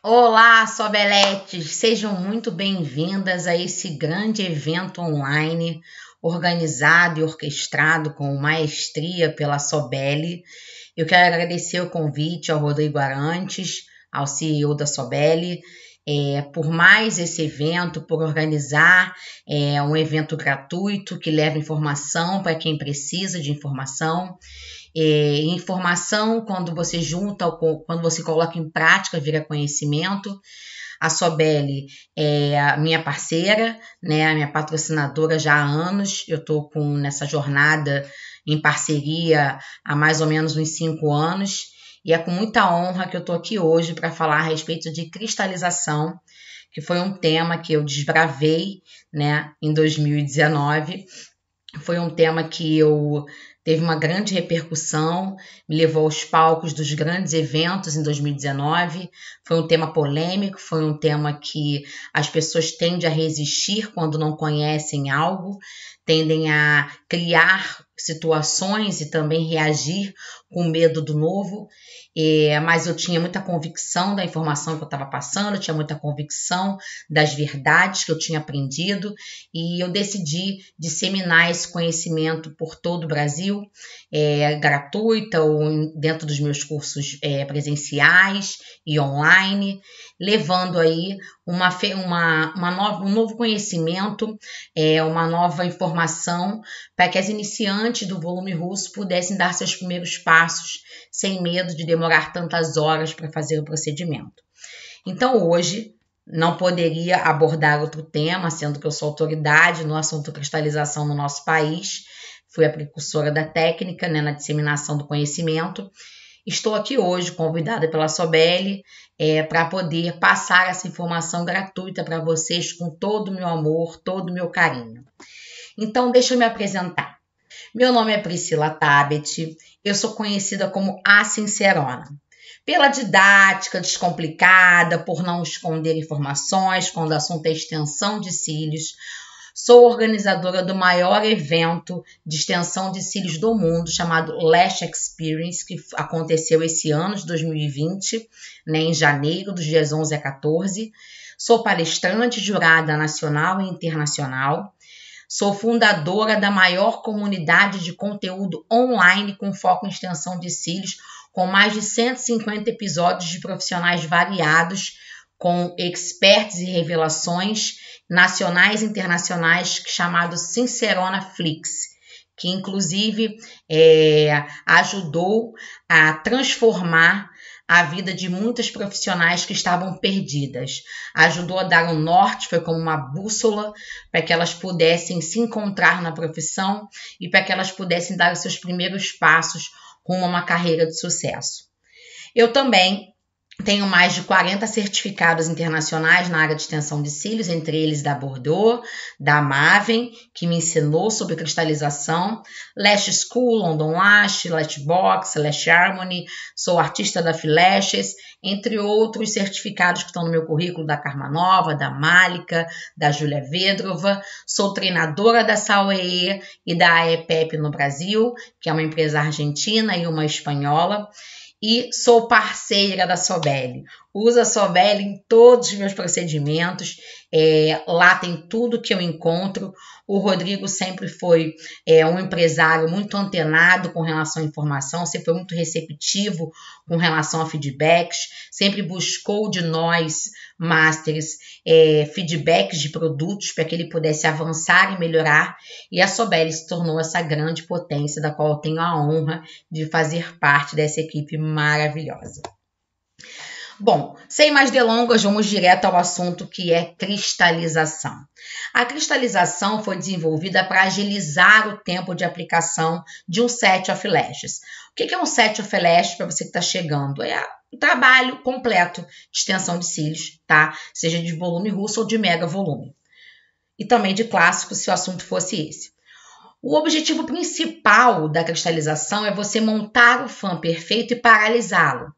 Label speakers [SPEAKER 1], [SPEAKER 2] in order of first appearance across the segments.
[SPEAKER 1] Olá, Sobeletes! Sejam muito bem-vindas a esse grande evento online organizado e orquestrado com maestria pela Sobele. Eu quero agradecer o convite ao Rodrigo Arantes, ao CEO da Sobele, por mais esse evento, por organizar um evento gratuito que leva informação para quem precisa de informação. Informação, quando você junta, quando você coloca em prática, vira conhecimento. A Sobele é a minha parceira, né, a minha patrocinadora já há anos. Eu estou nessa jornada em parceria há mais ou menos uns 5 anos. E é com muita honra que eu estou aqui hoje para falar a respeito de cristalização, que foi um tema que eu desbravei, né, em 2019. Foi um tema que teve uma grande repercussão, me levou aos palcos dos grandes eventos em 2019. Foi um tema polêmico, foi um tema que as pessoas tendem a resistir quando não conhecem algo, tendem a criar situações e também reagir com medo do novo. Mas eu tinha muita convicção da informação que eu estava passando, eu tinha muita convicção das verdades que eu tinha aprendido e eu decidi disseminar esse conhecimento por todo o Brasil, gratuita ou dentro dos meus cursos presenciais e online, levando aí um novo conhecimento, uma nova informação para que as iniciantes do volume russo pudessem dar seus primeiros passos sem medo de demorar tantas horas para fazer o procedimento. Então hoje não poderia abordar outro tema, sendo que eu sou autoridade no assunto cristalização no nosso país, fui a precursora da técnica, né, na disseminação do conhecimento. Estou aqui hoje convidada pela Sobele para poder passar essa informação gratuita para vocês com todo o meu amor, todo o meu carinho. Então, deixa eu me apresentar. Meu nome é Priscila Tabet, eu sou conhecida como a Sincerona. Pela didática descomplicada, por não esconder informações quando o assunto é extensão de cílios. Sou organizadora do maior evento de extensão de cílios do mundo, chamado Lash Experience, que aconteceu esse ano de 2020, né, em janeiro, dos dias 11 a 14. Sou palestrante, jurada nacional e internacional. Sou fundadora da maior comunidade de conteúdo online com foco em extensão de cílios, com mais de 150 episódios de profissionais variados, com experts e revelações nacionais e internacionais, chamado Sincerona Flix, que inclusive ajudou a transformar a vida de muitas profissionais que estavam perdidas. Ajudou a dar um norte, foi como uma bússola para que elas pudessem se encontrar na profissão e para que elas pudessem dar os seus primeiros passos rumo a uma carreira de sucesso. Eu também tenho mais de 40 certificados internacionais na área de extensão de cílios, entre eles da Bordeaux, da Maven, que me ensinou sobre cristalização, Lash School, London Lash, Lashbox, Lash Harmony, sou artista da Filashes, entre outros certificados que estão no meu currículo da Karma Nova, da Malika, da Júlia Vedrova, sou treinadora da Sauee e da AEPEP no Brasil, que é uma empresa argentina e uma espanhola, e sou parceira da Sobele. Uso a Sobele em todos os meus procedimentos. Lá tem tudo que eu encontro. O Rodrigo sempre foi um empresário muito antenado com relação à informação, sempre foi muito receptivo com relação a feedbacks, sempre buscou de nós, masters, feedbacks de produtos para que ele pudesse avançar e melhorar. E a Sobele se tornou essa grande potência da qual eu tenho a honra de fazer parte dessa equipe maravilhosa. Bom, sem mais delongas, vamos direto ao assunto que é cristalização. A cristalização foi desenvolvida para agilizar o tempo de aplicação de um set of lashes. O que é um set of lashes para você que está chegando? É um trabalho completo de extensão de cílios, tá? Seja de volume russo ou de mega volume. E também de clássico, se o assunto fosse esse. O objetivo principal da cristalização é você montar o fã perfeito e paralisá-lo,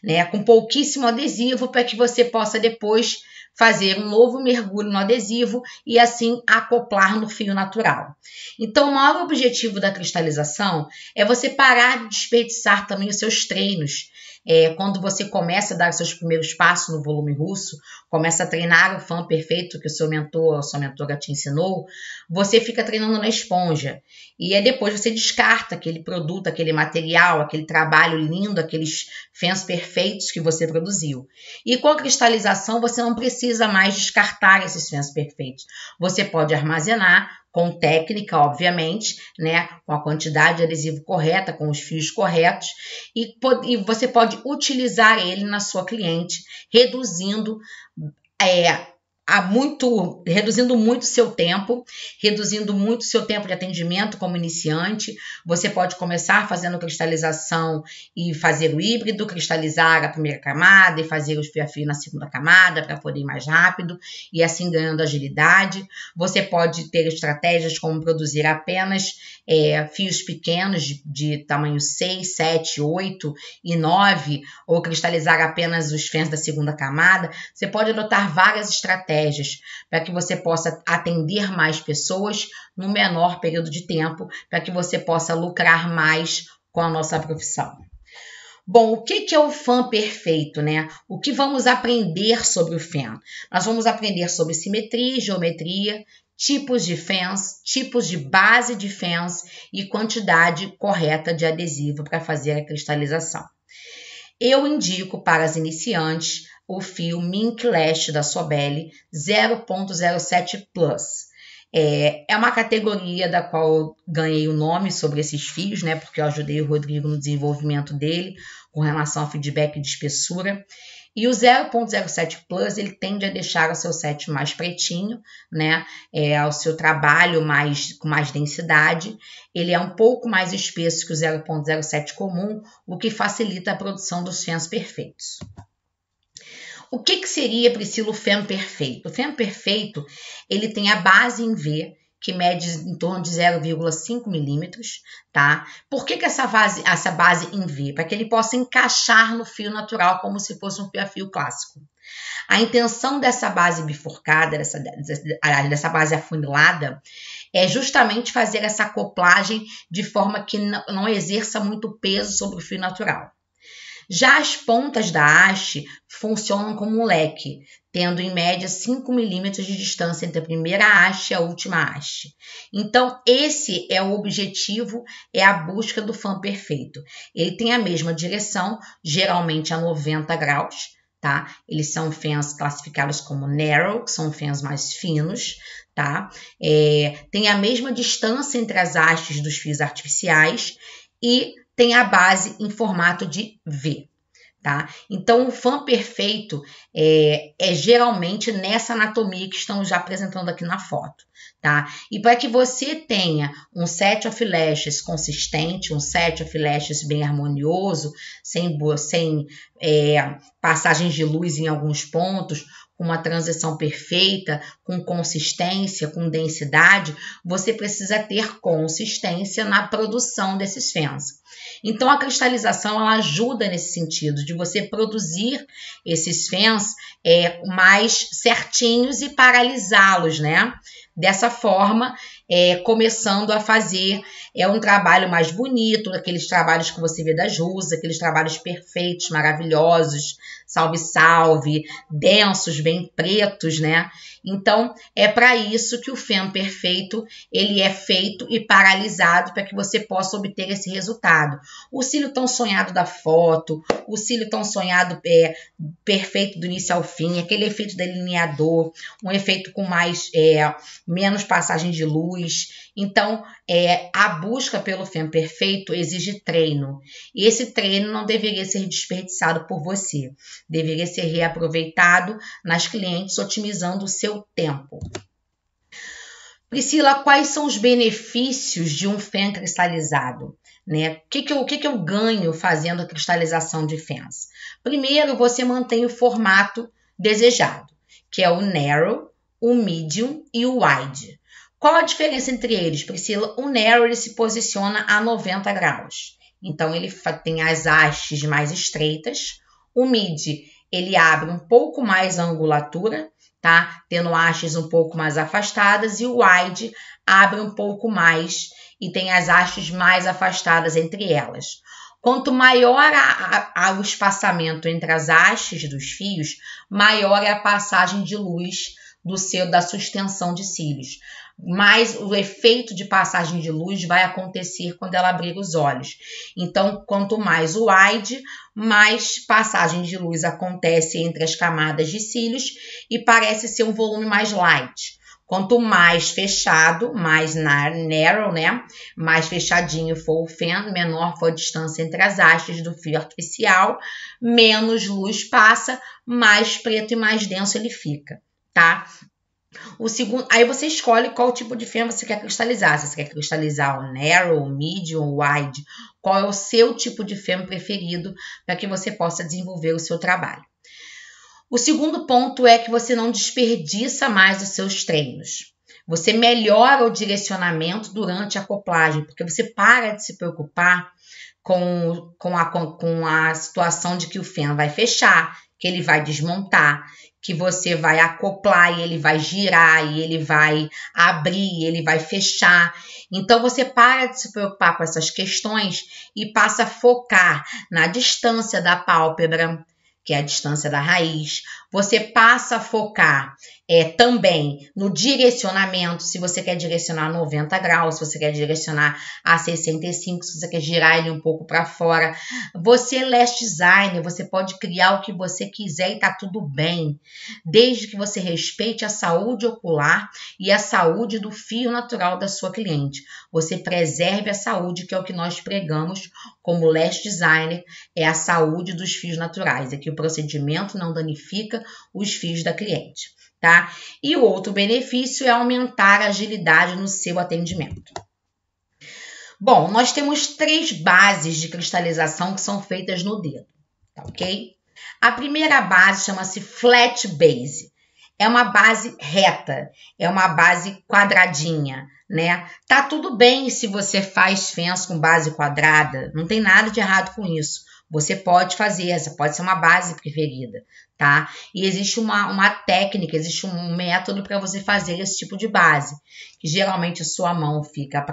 [SPEAKER 1] né, com pouquíssimo adesivo, para que você possa depois fazer um novo mergulho no adesivo e assim acoplar no fio natural. Então, o maior objetivo da cristalização é você parar de desperdiçar também os seus treinos, quando você começa a dar seus primeiros passos no volume russo, começa a treinar o fã perfeito que o seu mentor ou a sua mentora te ensinou, você fica treinando na esponja. E aí depois você descarta aquele produto, aquele material, aquele trabalho lindo, aqueles fãs perfeitos que você produziu. E com a cristalização você não precisa mais descartar esses fãs perfeitos. Você pode armazenar com técnica, obviamente, né, com a quantidade de adesivo correta, com os fios corretos, e você pode utilizar ele na sua cliente, reduzindo muito seu tempo, reduzindo muito seu tempo de atendimento como iniciante. Você pode começar fazendo cristalização e fazer o híbrido, cristalizar a primeira camada e fazer os fio na segunda camada para poder ir mais rápido e assim ganhando agilidade. Você pode ter estratégias como produzir apenas fios pequenos de tamanho 6, 7, 8 e 9 ou cristalizar apenas os fãs da segunda camada. Você pode adotar várias estratégias para que você possa atender mais pessoas no menor período de tempo, para que você possa lucrar mais com a nossa profissão. Bom, o que é o fã perfeito, né? O que vamos aprender sobre o fã? Nós vamos aprender sobre simetria e geometria, tipos de fãs, tipos de base de fãs e quantidade correta de adesivo para fazer a cristalização. Eu indico para as iniciantes o fio Mink Lash da Sobelli 0.07 Plus. É uma categoria da qual eu ganhei o nome sobre esses fios, né? Porque eu ajudei o Rodrigo no desenvolvimento dele com relação ao feedback de espessura. E o 0.07 Plus, ele tende a deixar o seu set mais pretinho, né? O seu trabalho com mais densidade. Ele é um pouco mais espesso que o 0.07 comum, o que facilita a produção dos fãs perfeitos. O que seria, Priscila, o fã perfeito? O fã perfeito, ele tem a base em V, que mede em torno de 0,5 milímetros, tá? Por que essa base em V? Para que ele possa encaixar no fio natural como se fosse um fio clássico. A intenção dessa base bifurcada, dessa base afunilada, é justamente fazer essa acoplagem de forma que não exerça muito peso sobre o fio natural. Já as pontas da haste funcionam como um leque, tendo em média 5 milímetros de distância entre a primeira haste e a última haste. Então, esse é o objetivo, é a busca do fã perfeito. Ele tem a mesma direção, geralmente a 90 graus, tá? Eles são fãs classificados como narrow, que são fãs mais finos, tá? Tem a mesma distância entre as hastes dos fios artificiais e tem a base em formato de V, tá? Então, o fã perfeito é geralmente nessa anatomia que estamos já apresentando aqui na foto, tá? E para que você tenha um set of lashes consistente, um set of lashes bem harmonioso, sem passagens de luz em alguns pontos, com uma transição perfeita, com consistência, com densidade, você precisa ter consistência na produção desses fãs. Então, a cristalização ela ajuda nesse sentido, de você produzir esses fãs mais certinhos e paralisá-los, né? Dessa forma, começando a fazer um trabalho mais bonito, aqueles trabalhos que você vê das rusas, aqueles trabalhos perfeitos, maravilhosos, salve, densos, bem pretos, né? Então, é para isso que o fã perfeito, ele é feito e paralisado para que você possa obter esse resultado. O cílio tão sonhado da foto, o cílio tão sonhado perfeito do início ao fim, aquele efeito delineador, um efeito com menos passagem de luz. Então, a busca pelo fã perfeito exige treino. E esse treino não deveria ser desperdiçado por você. Deveria ser reaproveitado nas clientes, otimizando o seu tempo. Priscila, quais são os benefícios de um fã cristalizado? Né? O que eu ganho fazendo a cristalização de fãs? Primeiro, você mantém o formato desejado, que é o narrow, o medium e o wide. Qual a diferença entre eles, Priscila? O narrow ele se posiciona a 90 graus. Então, ele tem as hastes mais estreitas. O mid, ele abre um pouco mais a angulatura, tá? Tendo hastes um pouco mais afastadas. E o wide abre um pouco mais e tem as hastes mais afastadas entre elas. Quanto maior o espaçamento entre as hastes dos fios, maior é a passagem de luz da sua extensão de cílios. Mas o efeito de passagem de luz vai acontecer quando ela abrir os olhos. Então, quanto mais wide, mais passagem de luz acontece entre as camadas de cílios e parece ser um volume mais light. Quanto mais fechado, mais narrow, né? Mais fechadinho for o fan, menor for a distância entre as hastes do fio artificial, menos luz passa, mais preto e mais denso ele fica, tá? O segundo, aí você escolhe qual tipo de fan você quer cristalizar. Se você quer cristalizar o narrow, o medium, o wide, qual é o seu tipo de fan preferido para que você possa desenvolver o seu trabalho. O segundo ponto é que você não desperdiça mais os seus treinos. Você melhora o direcionamento durante a acoplagem, porque você para de se preocupar com a situação de que o fan vai fechar, que ele vai desmontar, que você vai acoplar e ele vai girar, e ele vai abrir, e ele vai fechar. Então, você para de se preocupar com essas questões e passa a focar na distância da pálpebra, que é a distância da raiz. Você passa a focar também no direcionamento, se você quer direcionar 90 graus, se você quer direcionar a 65, se você quer girar ele um pouco para fora. Você é lash designer, você pode criar o que você quiser e tá tudo bem, desde que você respeite a saúde ocular e a saúde do fio natural da sua cliente. Você preserve a saúde, que é o que nós pregamos como lash designer, é a saúde dos fios naturais, é que o procedimento não danifica os fios da cliente, tá? E o outro benefício é aumentar a agilidade no seu atendimento. Bom, nós temos 3 bases de cristalização que são feitas no dedo, tá ok? A primeira base chama-se flat base. É uma base reta, é uma base quadradinha, né? Tá tudo bem se você faz fãs com base quadrada, não tem nada de errado com isso. Você pode fazer, essa pode ser uma base preferida, tá? E existe uma técnica, existe um método para você fazer esse tipo de base, que geralmente a sua mão fica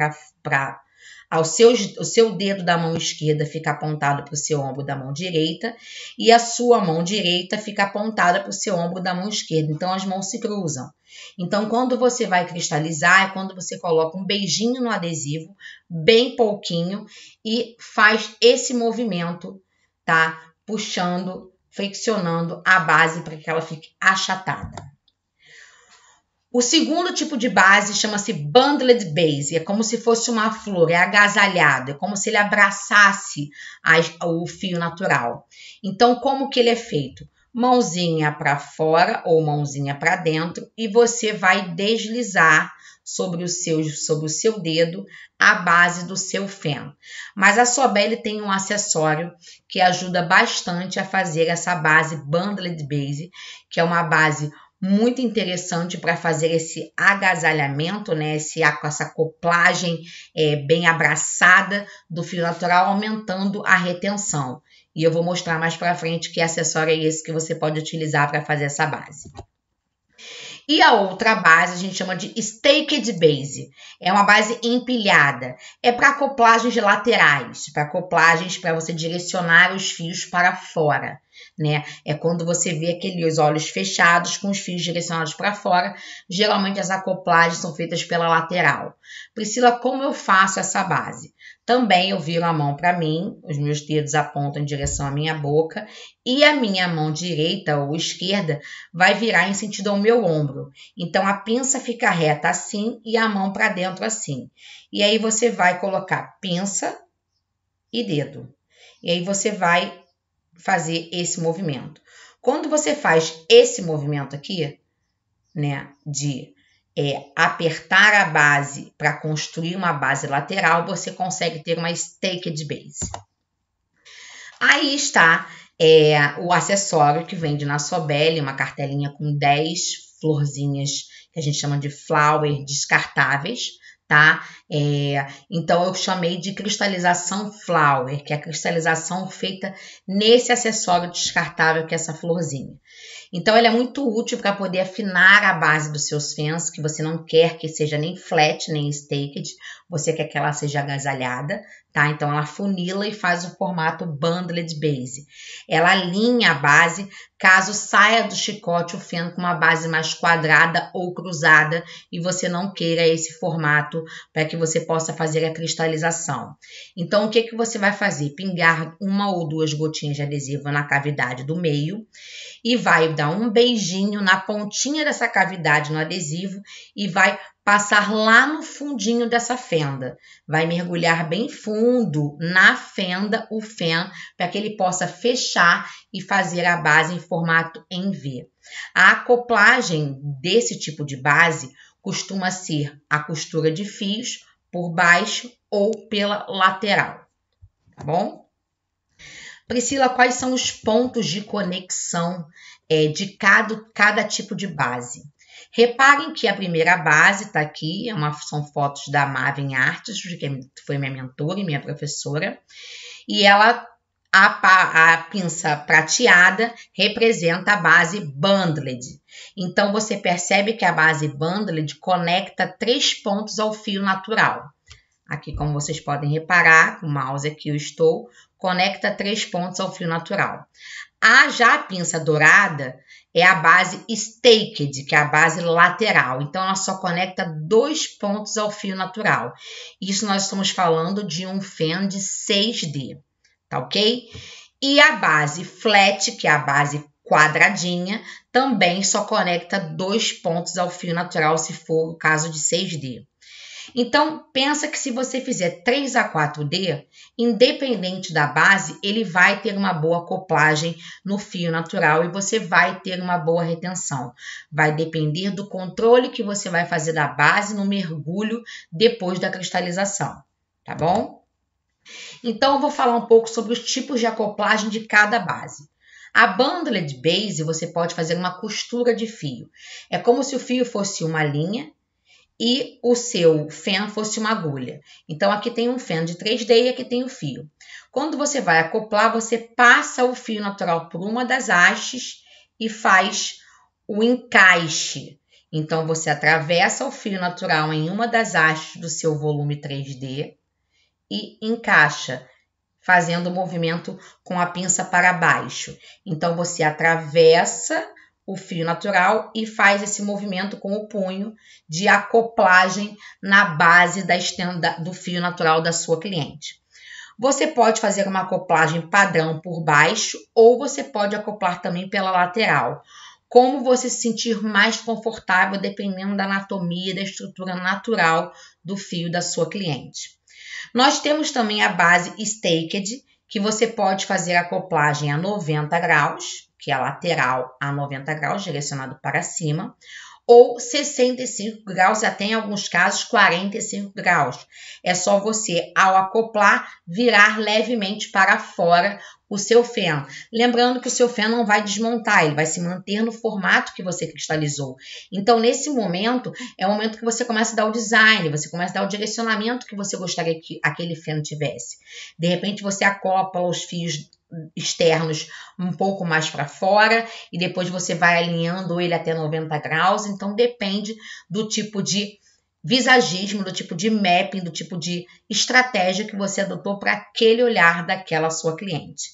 [SPEAKER 1] o seu dedo da mão esquerda fica apontado para o seu ombro da mão direita e a sua mão direita fica apontada para o seu ombro da mão esquerda. Então, as mãos se cruzam. Então, quando você vai cristalizar, é quando você coloca um beijinho no adesivo, bem pouquinho, e faz esse movimento, tá? Puxando, flexionando a base para que ela fique achatada. O segundo tipo de base chama-se bundled base, é como se fosse uma flor, é agasalhado, é como se ele abraçasse o fio natural. Então, como que ele é feito? Mãozinha para fora ou mãozinha para dentro e você vai deslizar sobre o seu dedo a base do seu fan. Mas a Sobelli tem um acessório que ajuda bastante a fazer essa base bundled base, que é uma base muito interessante para fazer esse agasalhamento, né? Essa acoplagem bem abraçada do fio natural, aumentando a retenção. E eu vou mostrar mais para frente que acessório é esse que você pode utilizar para fazer essa base. E a outra base a gente chama de staked base. É uma base empilhada. É para acoplagens laterais, para acoplagens para você direcionar os fios para fora, né? É quando você vê aqueles olhos fechados com os fios direcionados para fora. Geralmente as acoplagens são feitas pela lateral. Priscila, como eu faço essa base? Também eu viro a mão para mim, os meus dedos apontam em direção à minha boca e a minha mão direita ou esquerda vai virar em sentido ao meu ombro. Então, a pinça fica reta assim e a mão para dentro assim. E aí você vai colocar pinça e dedo. E aí você vai fazer esse movimento. Quando você faz esse movimento aqui, né, de apertar a base para construir uma base lateral, você consegue ter uma staked base. Aí está o acessório que vende na Sobelli, uma cartelinha com 10 florzinhas que a gente chama de flower descartáveis, tá? Então, eu chamei de cristalização flower, que é a cristalização feita nesse acessório descartável, que é essa florzinha. Então, ela é muito útil para poder afinar a base dos seus fãs, que você não quer que seja nem flat, nem staked, você quer que ela seja agasalhada, tá? Então, ela funila e faz o formato bundled base. Ela alinha a base, caso saia do chicote o feno com uma base mais quadrada ou cruzada e você não queira esse formato para que você possa fazer a cristalização. Então, o que você vai fazer? Pingar 1 ou 2 gotinhas de adesivo na cavidade do meio e vai dar um beijinho na pontinha dessa cavidade no adesivo e vai passar lá no fundinho dessa fenda. Vai mergulhar bem fundo na fenda o fen para que ele possa fechar e fazer a base em formato em V. A acoplagem desse tipo de base costuma ser a costura de fios por baixo ou pela lateral, tá bom? Priscila, quais são os pontos de conexão de cada tipo de base? Reparem que a primeira base está aqui, são fotos da Maven Artes, que foi minha mentora e minha professora, e a pinça prateada representa a base bundled. Então, você percebe que a base bundled conecta 3 pontos ao fio natural. Aqui, como vocês podem reparar, com o mouse aqui eu estou, conecta 3 pontos ao fio natural. Já a pinça dourada é a base staked, que é a base lateral. Então, ela só conecta 2 pontos ao fio natural. Isso nós estamos falando de um fen de 6D, tá ok? E a base flat, que é a base quadradinha, também só conecta 2 pontos ao fio natural, se for o caso de 6D. Então, pensa que se você fizer 3 a 4D, independente da base, ele vai ter uma boa acoplagem no fio natural e você vai ter uma boa retenção. Vai depender do controle que você vai fazer da base no mergulho depois da cristalização, tá bom? Então, eu vou falar um pouco sobre os tipos de acoplagem de cada base. A bundled base, você pode fazer uma costura de fio. É como se o fio fosse uma linha e o seu fen fosse uma agulha. Então, aqui tem um fen de 3D e aqui tem o fio. Quando você vai acoplar, você passa o fio natural por uma das hastes e faz o encaixe. Então, você atravessa o fio natural em uma das hastes do seu volume 3D e encaixa, fazendo o movimento com a pinça para baixo. Então, você atravessa o fio natural e faz esse movimento com o punho de acoplagem na base do fio natural da sua cliente. Você pode fazer uma acoplagem padrão por baixo ou você pode acoplar também pela lateral, como você se sentir mais confortável dependendo da anatomia e da estrutura natural do fio da sua cliente. Nós temos também a base staked, que você pode fazer a acoplagem a 90 graus, que é lateral a 90 graus, direcionado para cima, ou 65 graus e até em alguns casos 45 graus. É só você, ao acoplar, virar levemente para fora o seu fen. Lembrando que o seu fen não vai desmontar, ele vai se manter no formato que você cristalizou. Então, nesse momento, é o momento que você começa a dar o design, você começa a dar o direcionamento que você gostaria que aquele fen tivesse. De repente, você acopla os fios externos um pouco mais para fora e depois você vai alinhando ele até 90 graus. Então, depende do tipo de visagismo, do tipo de mapping, do tipo de estratégia que você adotou para aquele olhar daquela sua cliente.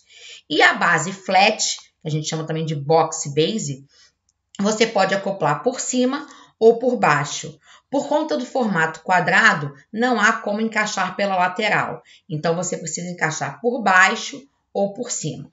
[SPEAKER 1] E a base flat, que a gente chama também de box base, você pode acoplar por cima ou por baixo. Por conta do formato quadrado, não há como encaixar pela lateral. Então, você precisa encaixar por baixo ou por cima.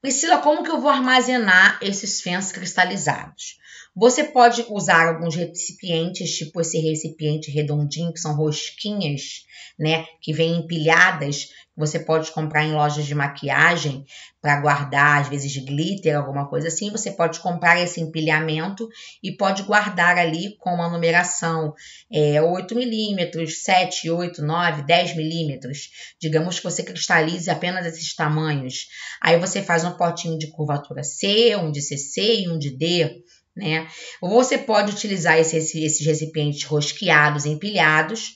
[SPEAKER 1] Priscila, como que eu vou armazenar esses fens cristalizados? Você pode usar alguns recipientes, tipo esse recipiente redondinho, que são rosquinhas, né, que vêm empilhadas. Você pode comprar em lojas de maquiagem para guardar, às vezes, glitter, alguma coisa assim. Você pode comprar esse empilhamento e pode guardar ali com uma numeração 8 milímetros, 7, 8, 9, 10 milímetros. Digamos que você cristalize apenas esses tamanhos. Aí você faz um potinho de curvatura C, um de CC e um de D, né? Você pode utilizar esses recipientes rosqueados, empilhados,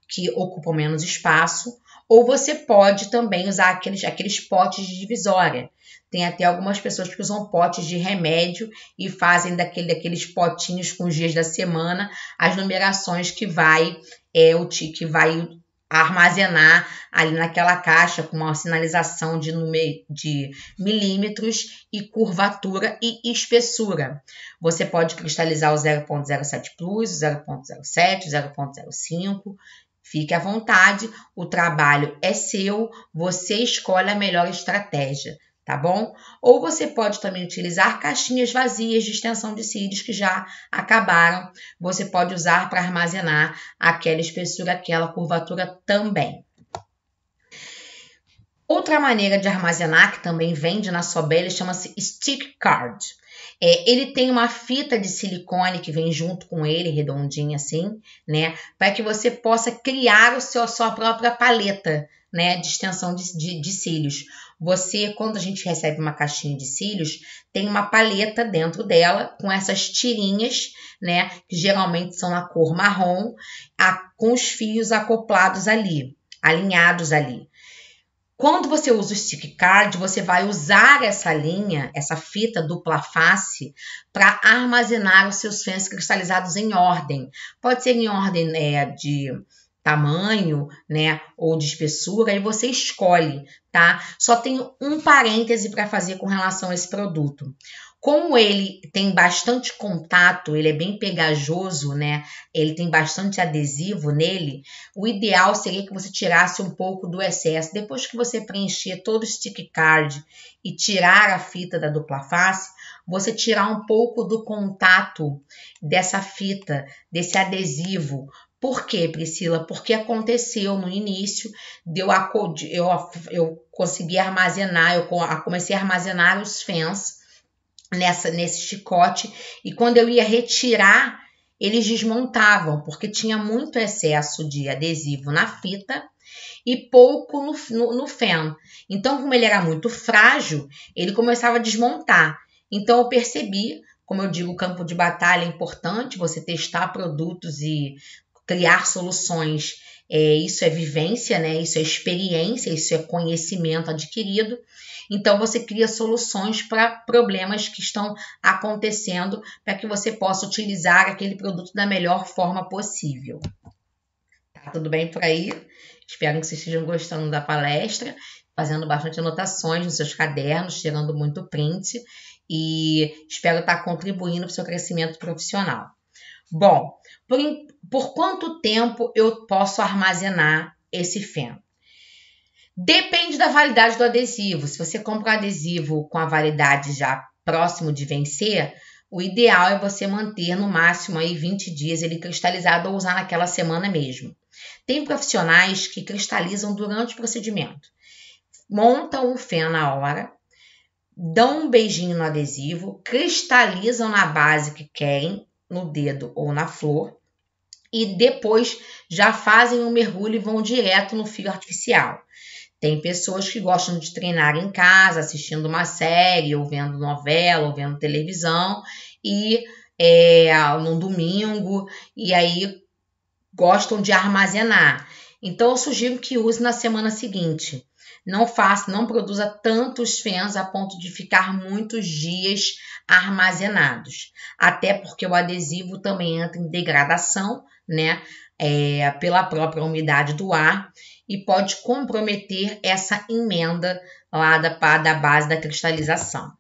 [SPEAKER 1] que ocupam menos espaço, ou você pode também usar aqueles potes de divisória. Tem até algumas pessoas que usam potes de remédio e fazem daqueles potinhos com os dias da semana as numerações que vai armazenar ali naquela caixa com uma sinalização de milímetros e curvatura e espessura. Você pode cristalizar o 0,07 Plus, o 0,07, o 0,05. Fique à vontade, o trabalho é seu, você escolhe a melhor estratégia, tá bom? Ou você pode também utilizar caixinhas vazias de extensão de cílios que já acabaram. Você pode usar para armazenar aquela espessura, aquela curvatura também. Outra maneira de armazenar, que também vende na Sobelli, chama-se Stick Card. Ele tem uma fita de silicone que vem junto com ele, redondinha assim, né? Para que você possa criar a sua própria paleta, né? De extensão de cílios. Você, quando a gente recebe uma caixinha de cílios, tem uma paleta dentro dela com essas tirinhas, né? Que geralmente são na cor marrom, com os fios acoplados ali, alinhados ali. Quando você usa o Stick Card, você vai usar essa linha, essa fita dupla face, para armazenar os seus fãs cristalizados em ordem. Pode ser em ordem de tamanho, né, ou de espessura, e você escolhe, tá? Só tenho um parêntese para fazer com relação a esse produto. Como ele tem bastante contato, ele é bem pegajoso, né? Ele tem bastante adesivo nele. O ideal seria que você tirasse um pouco do excesso. Depois que você preencher todo o stick card e tirar a fita da dupla face, você tirar um pouco do contato dessa fita, desse adesivo. Por quê, Priscila? Porque aconteceu no início, eu consegui armazenar, eu comecei a armazenar os fãs nesse chicote, e quando eu ia retirar, eles desmontavam, porque tinha muito excesso de adesivo na fita e pouco no fã. Então, como ele era muito frágil, ele começava a desmontar. Então, eu percebi, como eu digo, o campo de batalha é importante, você testar produtos e criar soluções. Isso é vivência, né? Isso é experiência, isso é conhecimento adquirido. Então, você cria soluções para problemas que estão acontecendo para que você possa utilizar aquele produto da melhor forma possível. Tá tudo bem por aí? Espero que vocês estejam gostando da palestra, fazendo bastante anotações nos seus cadernos, tirando muito print, e espero estar contribuindo para o seu crescimento profissional. Bom, por quanto tempo eu posso armazenar esse fã? Depende da validade do adesivo. Se você compra um adesivo com a validade já próximo de vencer, o ideal é você manter no máximo aí 20 dias ele cristalizado ou usar naquela semana mesmo. Tem profissionais que cristalizam durante o procedimento. Montam o fã na hora, dão um beijinho no adesivo, cristalizam na base que querem, no dedo ou na flor, e depois já fazem um mergulho e vão direto no fio artificial. Tem pessoas que gostam de treinar em casa, assistindo uma série, ou vendo novela, ou vendo televisão, e num domingo, e aí gostam de armazenar. Então, eu sugiro que use na semana seguinte. Não produza tantos fãs a ponto de ficar muitos dias armazenados. Até porque o adesivo também entra em degradação, né? Pela própria umidade do ar, e pode comprometer essa emenda lá da base da cristalização.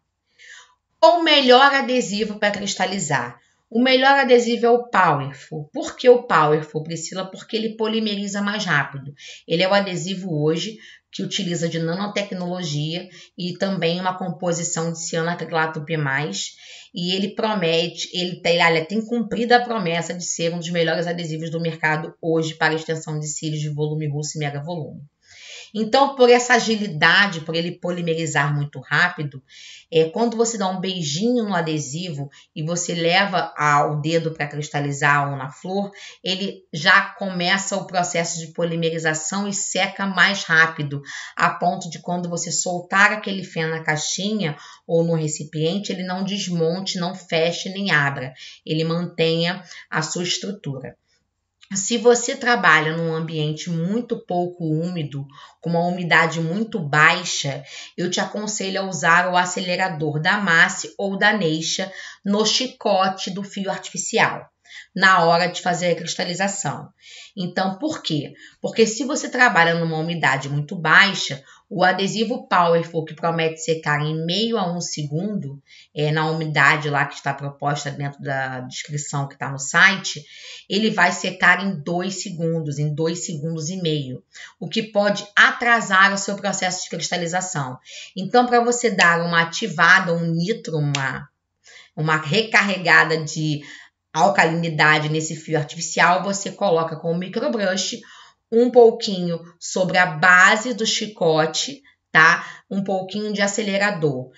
[SPEAKER 1] O melhor adesivo para cristalizar? O melhor adesivo é o Powerful. Por que o Powerful, Priscila? Porque ele polimeriza mais rápido. Ele é o adesivo hoje que utiliza de nanotecnologia e também uma composição de cianoacrilato P+, e ele promete, ele tem cumprido a promessa de ser um dos melhores adesivos do mercado hoje para extensão de cílios de volume russo e mega volume. Então, por essa agilidade, por ele polimerizar muito rápido, quando você dá um beijinho no adesivo e você leva o dedo para cristalizar ou na flor, ele já começa o processo de polimerização e seca mais rápido, a ponto de quando você soltar aquele fã na caixinha ou no recipiente, ele não desmonte, não feche nem abra, ele mantenha a sua estrutura. Se você trabalha num ambiente muito pouco úmido, com uma umidade muito baixa, eu te aconselho a usar o acelerador da Masse ou da Neisha no chicote do fio artificial. na hora de fazer a cristalização. Então, por quê? Porque se você trabalha numa umidade muito baixa, o adesivo Powerful, que promete secar em meio a 1 segundo, na umidade lá que está proposta dentro da descrição que está no site, ele vai secar em 2 segundos, em 2 segundos e meio, o que pode atrasar o seu processo de cristalização. Então, para você dar uma ativada, um nitro, uma recarregada de alcalinidade nesse fio artificial, você coloca com o microbrush um pouquinho sobre a base do chicote, tá? Um pouquinho de acelerador.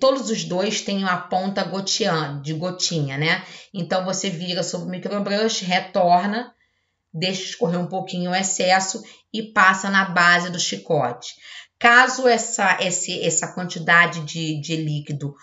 [SPEAKER 1] Todos os dois têm uma ponta de gotinha, né? Então, você vira sobre o microbrush, retorna, deixa escorrer um pouquinho o excesso e passa na base do chicote. Caso essa quantidade de líquido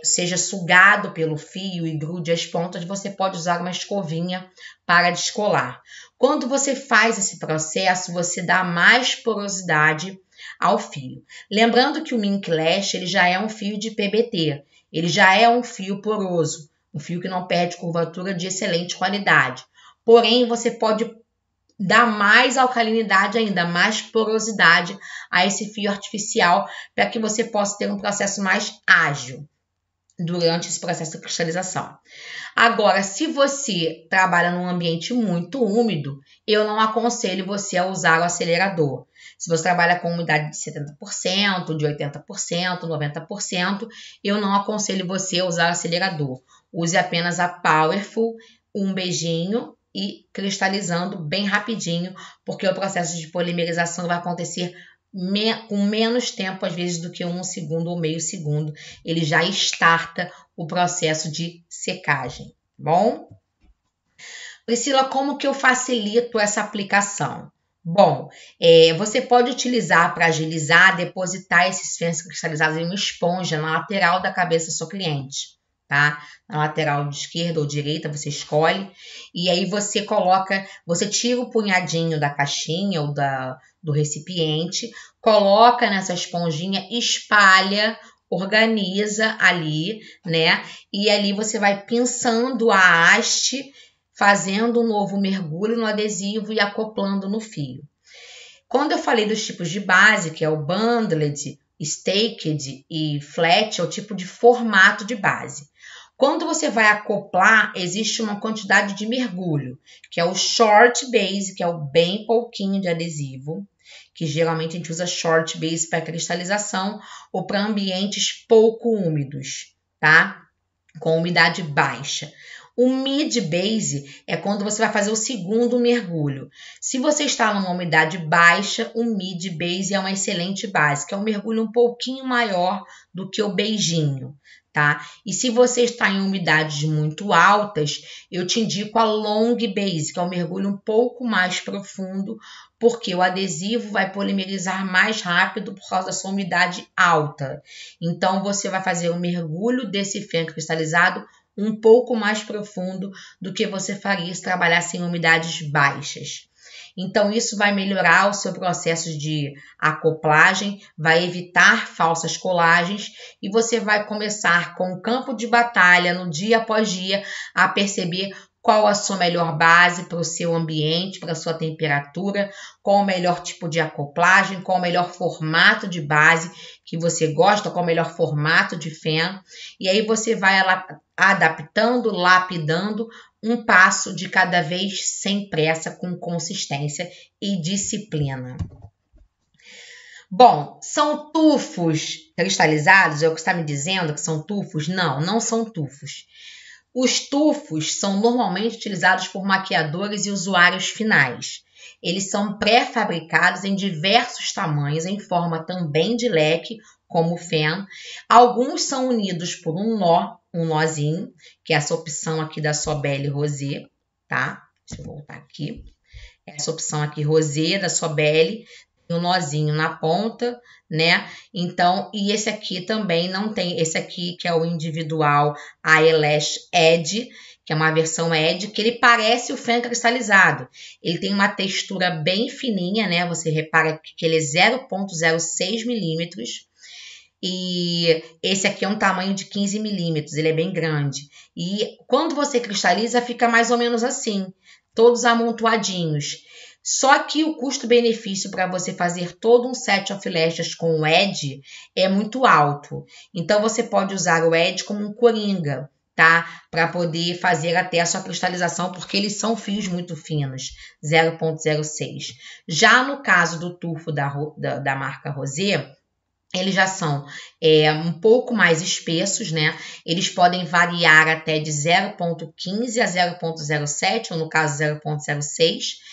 [SPEAKER 1] seja sugado pelo fio e grude as pontas, você pode usar uma escovinha para descolar. Quando você faz esse processo, você dá mais porosidade ao fio. Lembrando que o Mink Lash ele já é um fio de PBT, ele já é um fio poroso, um fio que não perde curvatura, de excelente qualidade. Porém, você pode dar mais alcalinidade ainda, mais porosidade a esse fio artificial para que você possa ter um processo mais ágil durante esse processo de cristalização. Agora, se você trabalha num ambiente muito úmido, eu não aconselho você a usar o acelerador. Se você trabalha com umidade de 70%, de 80%, 90%, eu não aconselho você a usar o acelerador. Use apenas a Powerful, um beijinho e cristalizando bem rapidinho, porque o processo de polimerização vai acontecer com menos tempo, às vezes, do que 1 segundo ou meio segundo. Ele já starta o processo de secagem, tá bom? Priscila, como que eu facilito essa aplicação? Bom, você pode utilizar para agilizar, depositar esses fãs cristalizados em uma esponja na lateral da cabeça do seu cliente, tá? Na lateral de esquerda ou direita, você escolhe, e aí você tira o punhadinho da caixinha ou do recipiente, coloca nessa esponjinha, espalha, organiza ali, né? E ali você vai pinçando a haste, fazendo um novo mergulho no adesivo e acoplando no fio. Quando eu falei dos tipos de base, que é o bundled, staked e flat, é o tipo de formato de base. Quando você vai acoplar, existe uma quantidade de mergulho, que é o short base, que é o bem pouquinho de adesivo, que geralmente a gente usa short base para cristalização ou para ambientes pouco úmidos, tá? Com umidade baixa. O mid base é quando você vai fazer o segundo mergulho. Se você está numa umidade baixa, o mid base é uma excelente base, que é um mergulho um pouquinho maior do que o beijinho, tá? E se você está em umidades muito altas, eu te indico a long base, que é um mergulho um pouco mais profundo, porque o adesivo vai polimerizar mais rápido por causa da sua umidade alta. Então, você vai fazer o mergulho desse feno cristalizado um pouco mais profundo do que você faria se trabalhasse em umidades baixas. Então, isso vai melhorar o seu processo de acoplagem, vai evitar falsas colagens e você vai começar com o campo de batalha no dia após dia a perceber qual a sua melhor base para o seu ambiente, para a sua temperatura, qual o melhor tipo de acoplagem, qual o melhor formato de base que você gosta, qual o melhor formato de feno. E aí você vai adaptando, lapidando um passo de cada vez sem pressa, com consistência e disciplina. Bom, são tufos cristalizados? É o que está me dizendo que são tufos? Não, não são tufos. Os tufos são normalmente utilizados por maquiadores e usuários finais. Eles são pré-fabricados em diversos tamanhos, em forma também de leque, como o feno. Alguns são unidos por um nozinho, que é essa opção aqui da Sobelle Rosé, tá? Deixa eu voltar aqui. Essa opção aqui, Rosé, da Sobelle, tem um nozinho na ponta, né? Então, e esse aqui também não tem, esse aqui que é o individual, a Eyelash Edge, que é uma versão Edge, que ele parece o feno cristalizado. Ele tem uma textura bem fininha, né? Você repara que ele é 0,06 milímetros. E esse aqui é um tamanho de 15 milímetros, ele é bem grande. E quando você cristaliza, fica mais ou menos assim, todos amontoadinhos. Só que o custo-benefício para você fazer todo um set of lashes com o Edge é muito alto. Então, você pode usar o Edge como um coringa, tá? Para poder fazer até a sua cristalização, porque eles são fios muito finos, 0,06. Já no caso do tufo da marca Rosé, eles já são um pouco mais espessos, né? Eles podem variar até de 0,15 a 0,07, ou no caso 0,06.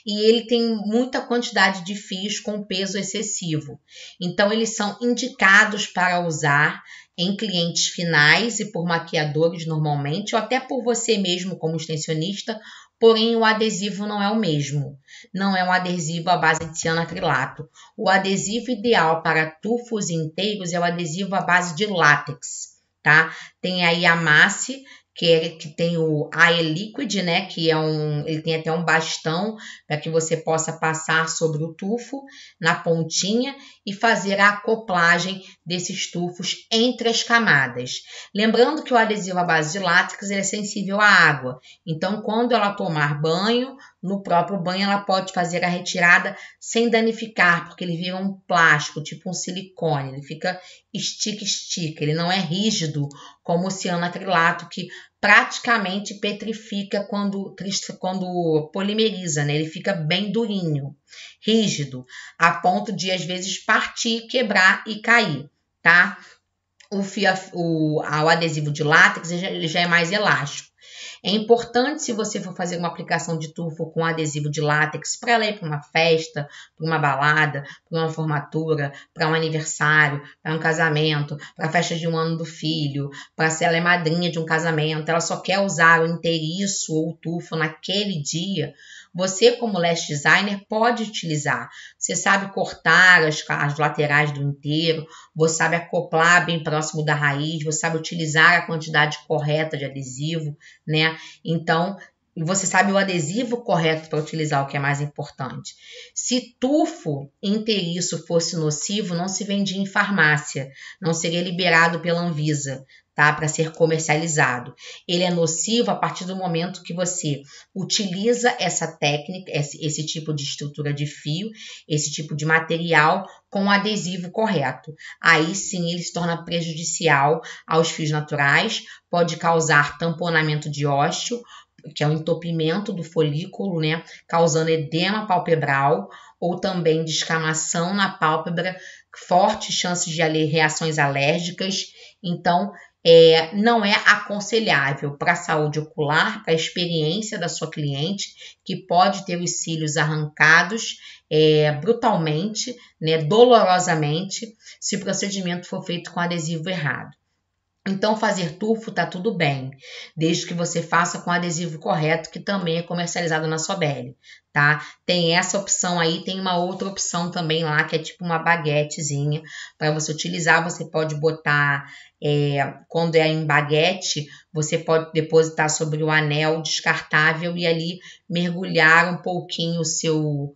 [SPEAKER 1] E ele tem muita quantidade de fios com peso excessivo. Então, eles são indicados para usar em clientes finais e por maquiadores normalmente, ou até por você mesmo como extensionista, porém o adesivo não é o mesmo. Não é um adesivo à base de cianacrilato. O adesivo ideal para tufos inteiros é o adesivo à base de látex, tá? Tem aí a Masse, que tem o Eye Liquid, né? Que ele tem até um bastão para que você possa passar sobre o tufo na pontinha e fazer a acoplagem desses tufos entre as camadas. Lembrando que o adesivo à base de látex é sensível à água. Então, quando ela tomar banho, no próprio banho ela pode fazer a retirada sem danificar, porque ele vira um plástico, tipo um silicone. Ele fica estica, ele não é rígido como o cianacrilato, que praticamente petrifica quando polimeriza, né? Ele fica bem durinho, rígido, a ponto de às vezes partir, quebrar e cair, tá? O adesivo de látex ele já é mais elástico. É importante, se você for fazer uma aplicação de tufo com adesivo de látex para ela ir para uma festa, para uma balada, para uma formatura, para um aniversário, para um casamento, para a festa de um ano do filho, para se ela é madrinha de um casamento, ela só quer usar o inteiriço ou o tufo naquele dia, você, como lash designer, pode utilizar. Você sabe cortar as laterais do inteiro, você sabe acoplar bem próximo da raiz, você sabe utilizar a quantidade correta de adesivo, né? Então, você sabe o adesivo correto para utilizar, o que é mais importante. Se tufo inteiriço fosse nocivo, não se vendia em farmácia, não seria liberado pela Anvisa, tá? Para ser comercializado. Ele é nocivo a partir do momento que você utiliza essa técnica, esse tipo de estrutura de fio, esse tipo de material com o adesivo correto. Aí sim ele se torna prejudicial aos fios naturais, pode causar tamponamento de ósseo, que é o entupimento do folículo, né, causando edema palpebral ou também descamação na pálpebra, fortes chances de reações alérgicas. Então, não é aconselhável para a saúde ocular, para a experiência da sua cliente, que pode ter os cílios arrancados brutalmente, né, dolorosamente, se o procedimento for feito com adesivo errado. Então, fazer tufo tá tudo bem, desde que você faça com o adesivo correto, que também é comercializado na Sobelli, tá? Tem essa opção aí, tem uma outra opção também lá, que é tipo uma baguetezinha, para você utilizar. Você pode botar, quando é em baguete, você pode depositar sobre o anel descartável e ali mergulhar um pouquinho o seu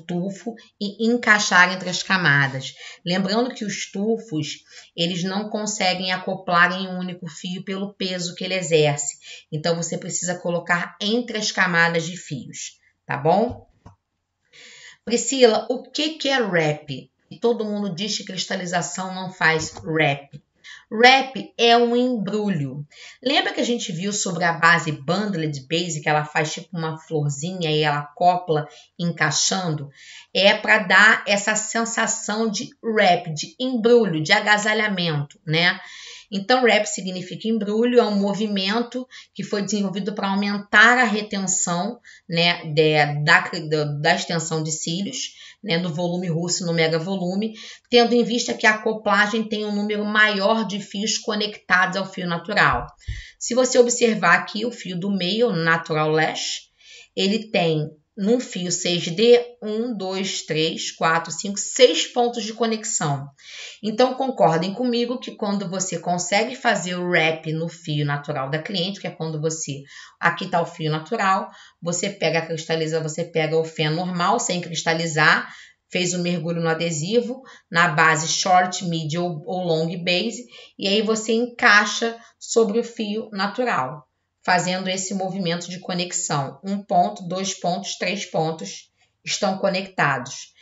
[SPEAKER 1] tufo e encaixar entre as camadas. Lembrando que os tufos, eles não conseguem acoplar em um único fio pelo peso que ele exerce. Então, você precisa colocar entre as camadas de fios, tá bom? Priscila, o que é wrap? Todo mundo diz que cristalização não faz wrap. Wrap é um embrulho. Lembra que a gente viu sobre a base Bundled Base, que ela faz tipo uma florzinha e ela acopla encaixando? É para dar essa sensação de wrap, de embrulho, de agasalhamento, né? Então, wrap significa embrulho, é um movimento que foi desenvolvido para aumentar a retenção, né, da extensão de cílios, né, no volume russo, no mega volume, tendo em vista que a acoplagem tem um número maior de fios conectados ao fio natural. Se você observar aqui o fio do meio, o Natural Lash, ele tem num fio 6D, 1, 2, 3, 4, 5, 6 pontos de conexão. Então, concordem comigo que quando você consegue fazer o wrap no fio natural da cliente, que é quando aqui está o fio natural, você pega o fio normal, sem cristalizar, fez o mergulho no adesivo, na base short, mid ou long base, e aí você encaixa sobre o fio natural, fazendo esse movimento de conexão. 1 ponto, 2 pontos, 3 pontos estão conectados.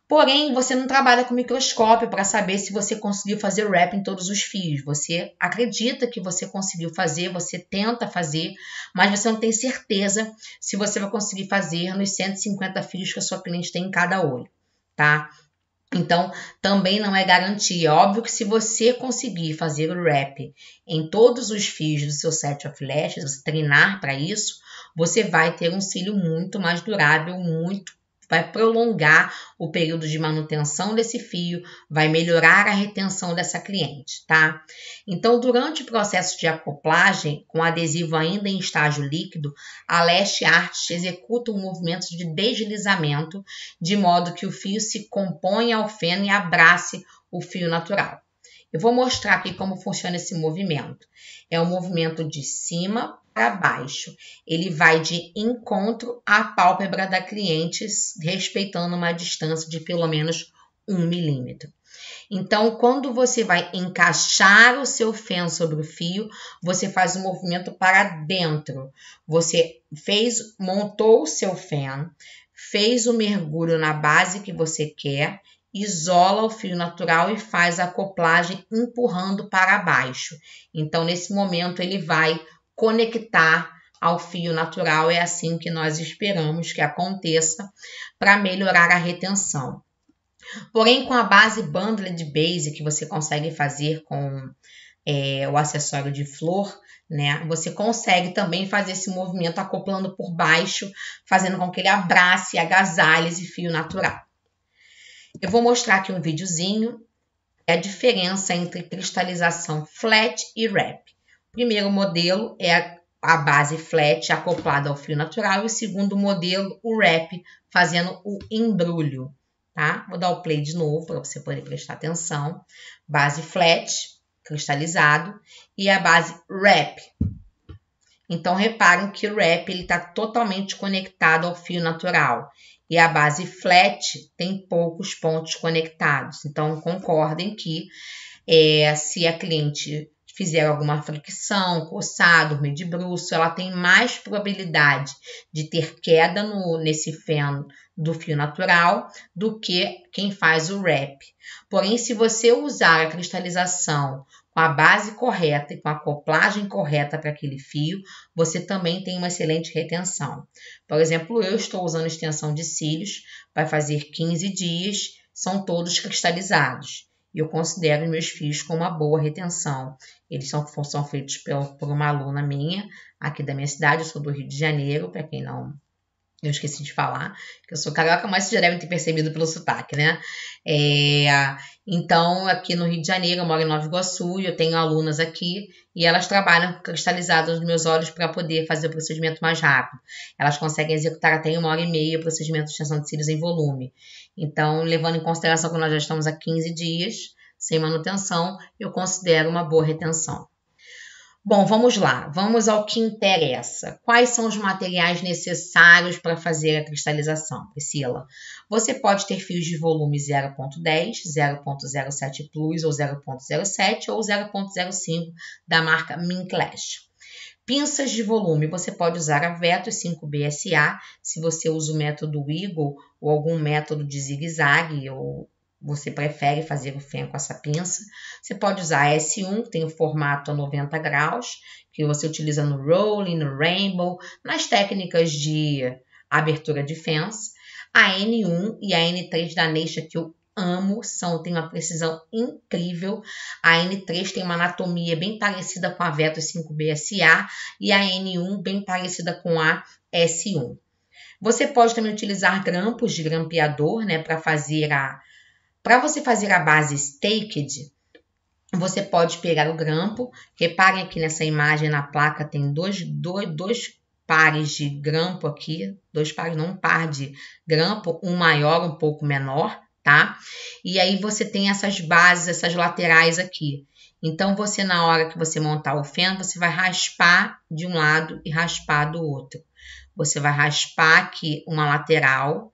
[SPEAKER 1] Porém, você não trabalha com microscópio para saber se você conseguiu fazer wrap em todos os fios. Você acredita que você conseguiu fazer, você tenta fazer, mas você não tem certeza se você vai conseguir fazer nos 150 fios que a sua cliente tem em cada olho, tá? Então, também não é garantia. Óbvio que se você conseguir fazer o wrap em todos os fios do seu set of lashes, você treinar para isso, você vai ter um cílio muito mais durável, vai prolongar o período de manutenção desse fio, vai melhorar a retenção dessa cliente, tá? Então, durante o processo de acoplagem, com adesivo ainda em estágio líquido, a Lash Art executa um movimento de deslizamento, de modo que o fio se componha ao feno e abrace o fio natural. Eu vou mostrar aqui como funciona esse movimento. É um movimento de cima para baixo. Ele vai de encontro à pálpebra da cliente, respeitando uma distância de pelo menos 1 milímetro. Então, quando você vai encaixar o seu feno sobre o fio, você faz um movimento para dentro. Você montou o seu feno, fez o mergulho na base que você quer, isola o fio natural e faz a acoplagem empurrando para baixo. Então, nesse momento, ele vai conectar ao fio natural. É assim que nós esperamos que aconteça para melhorar a retenção. Porém, com a base Bundled Base que você consegue fazer com o acessório de flor, né? Você consegue também fazer esse movimento acoplando por baixo, fazendo com que ele abrace, agasalhe esse fio natural. Eu vou mostrar aqui um videozinho, a diferença entre cristalização flat e wrap. O primeiro modelo é a base flat acoplada ao fio natural e o segundo modelo, o wrap, fazendo o embrulho, tá? Vou dar o play de novo para você poder prestar atenção. Base flat, cristalizado, e a base wrap. Então, reparem que o wrap está totalmente conectado ao fio natural. E a base flat tem poucos pontos conectados. Então, concordem que se a cliente fizer alguma fricção, coçar, dormir de bruço, ela tem mais probabilidade de ter queda nesse feno do fio natural do que quem faz o wrap. Porém, se você usar a cristalização com a base correta e com a acoplagem correta para aquele fio, você também tem uma excelente retenção. Por exemplo, eu estou usando extensão de cílios, vai fazer 15 dias, são todos cristalizados. E eu considero meus fios com uma boa retenção. Eles são feitos por uma aluna minha, aqui da minha cidade, eu sou do Rio de Janeiro, para quem não... Eu esqueci de falar, que eu sou carioca, mas vocês já devem ter percebido pelo sotaque, né? Então, aqui no Rio de Janeiro, eu moro em Nova Iguaçu e eu tenho alunas aqui e elas trabalham cristalizadas nos meus olhos para poder fazer o procedimento mais rápido. Elas conseguem executar até em 1h30 o procedimento de extensão de cílios em volume. Então, levando em consideração que nós já estamos há 15 dias sem manutenção, eu considero uma boa retenção. Bom, vamos lá, vamos ao que interessa. Quais são os materiais necessários para fazer a cristalização, Priscila? Você pode ter fios de volume 0.10, 0.07 Plus ou 0.07 ou 0.05 da marca Minclash. Pinças de volume, você pode usar a Vetus 5B-SA, se você usa o método Eagle ou algum método de zigue-zague ou você prefere fazer o feno com essa pinça. Você pode usar a S1, que tem o formato a 90 graus, que você utiliza no rolling, no rainbow, nas técnicas de abertura de fence. A N1 e a N3 da Neisha, que eu amo, tem uma precisão incrível. A N3 tem uma anatomia bem parecida com a Vetus 5B-SA e a N1 bem parecida com a S1. Você pode também utilizar grampos de grampeador, né, Para você fazer a base staked, você pode pegar o grampo. Reparem aqui nessa imagem, na placa, tem dois pares de grampo aqui. Um par de grampo, um maior, um pouco menor, tá? E aí você tem essas bases, essas laterais aqui. Então, você, na hora que você montar o feno, você vai raspar de um lado e raspar do outro. Você vai raspar aqui uma lateral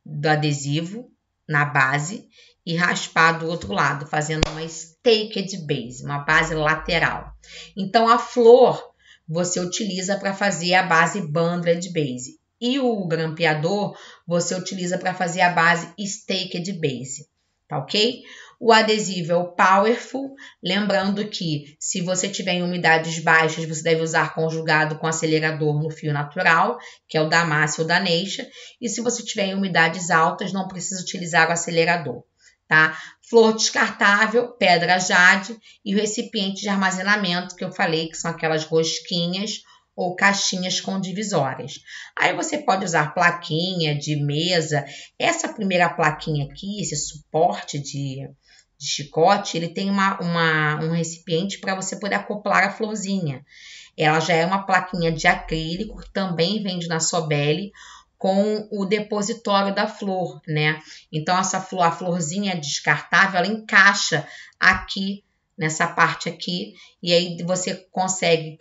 [SPEAKER 1] do adesivo, na base e raspar do outro lado, fazendo uma staked base, uma base lateral. Então, a flor você utiliza para fazer a base bundled base. E o grampeador você utiliza para fazer a base staked base, tá ok? O adesivo é o Powerful, lembrando que se você tiver em umidades baixas, você deve usar conjugado com acelerador no fio natural, que é o Damasio ou da Neisha, e se você tiver em umidades altas, não precisa utilizar o acelerador, tá? Flor descartável, pedra jade e o recipiente de armazenamento que eu falei, que são aquelas rosquinhas ou caixinhas com divisórias. Aí você pode usar plaquinha de mesa. Essa primeira plaquinha aqui, esse suporte de chicote, ele tem um recipiente para você poder acoplar a florzinha. Ela já é uma plaquinha de acrílico, que também vende na Sobelli, com o depositório da flor, né? Então, a florzinha descartável, ela encaixa aqui, nessa parte aqui, e aí você consegue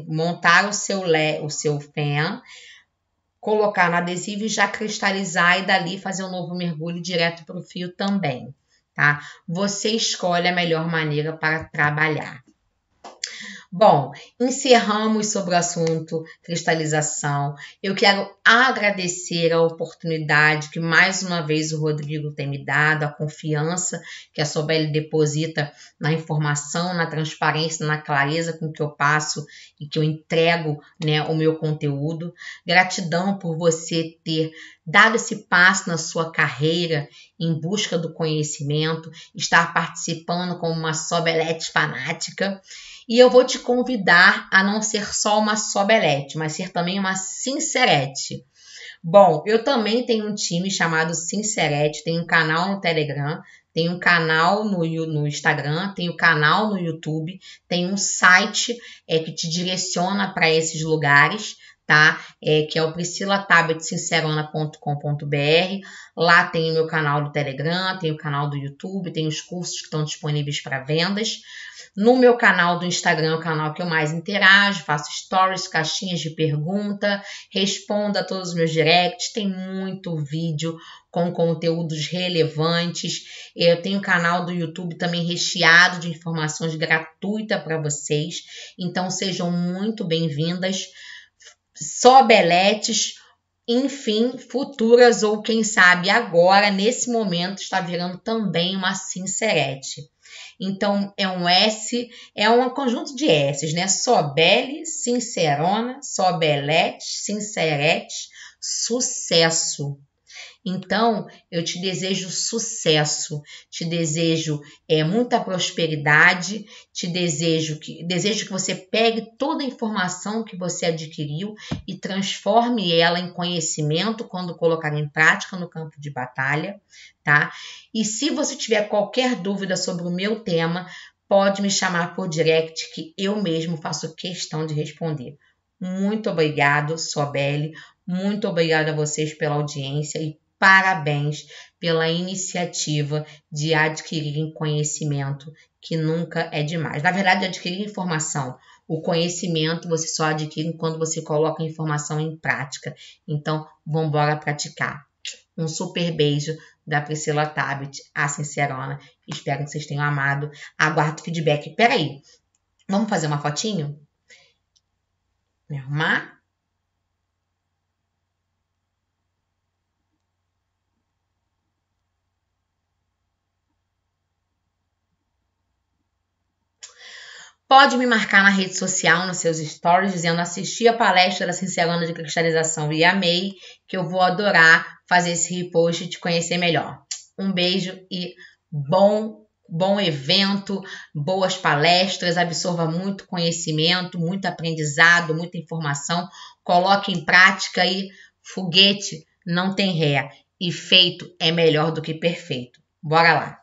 [SPEAKER 1] montar o seu fan, colocar no adesivo e já cristalizar e dali fazer um novo mergulho direto para o fio também, tá? Você escolhe a melhor maneira para trabalhar. Bom, encerramos sobre o assunto cristalização. Eu quero agradecer a oportunidade que mais uma vez o Rodrigo tem me dado, a confiança que a Sobelli deposita na informação, na transparência, na clareza com que eu passo e que eu entrego, né, o meu conteúdo. Gratidão por você ter dado esse passo na sua carreira em busca do conhecimento, estar participando como uma Sobelete fanática. E eu vou te convidar a não ser só uma Sobelete, mas ser também uma Sincerete. Bom, eu também tenho um time chamado Sincerete, tenho um canal no Telegram, tenho um canal no Instagram, tenho um canal no YouTube, tenho um site que te direciona para esses lugares, tá? Que é o priscilatabetsincerona.com.br. Lá tem o meu canal do Telegram, tem o canal do YouTube, tem os cursos que estão disponíveis para vendas. No meu canal do Instagram, é o canal que eu mais interajo, faço stories, caixinhas de pergunta, respondo a todos os meus directs, tem muito vídeo com conteúdos relevantes. Eu tenho um canal do YouTube também recheado de informações gratuitas para vocês, então sejam muito bem-vindas. Sobeletes, enfim, futuras ou quem sabe agora, nesse momento, está virando também uma Sincerete. Então, é um S, é um conjunto de S's, né? Sobelli, Sincerona, Sobelete, Sincerete, sucesso. Então, eu te desejo sucesso, te desejo muita prosperidade, te desejo que você pegue toda a informação que você adquiriu e transforme ela em conhecimento quando colocar em prática no campo de batalha, tá? E se você tiver qualquer dúvida sobre o meu tema, pode me chamar por direct que eu mesmo faço questão de responder. Muito obrigado, Sobelli, muito obrigada a vocês pela audiência e parabéns pela iniciativa de adquirir conhecimento, que nunca é demais. Na verdade, adquirir informação. O conhecimento você só adquire quando você coloca a informação em prática. Então, vamos embora praticar. Um super beijo da Priscila Tabet, a Sincerona. Espero que vocês tenham amado. Aguardo feedback. Peraí, vamos fazer uma fotinho? Me arrumar? Pode me marcar na rede social, nos seus stories, dizendo assisti a palestra da Sincerona de Cristalização e amei, que eu vou adorar fazer esse repost e te conhecer melhor. Um beijo e bom evento, boas palestras, absorva muito conhecimento, muito aprendizado, muita informação, coloque em prática e foguete não tem ré, e feito é melhor do que perfeito. Bora lá!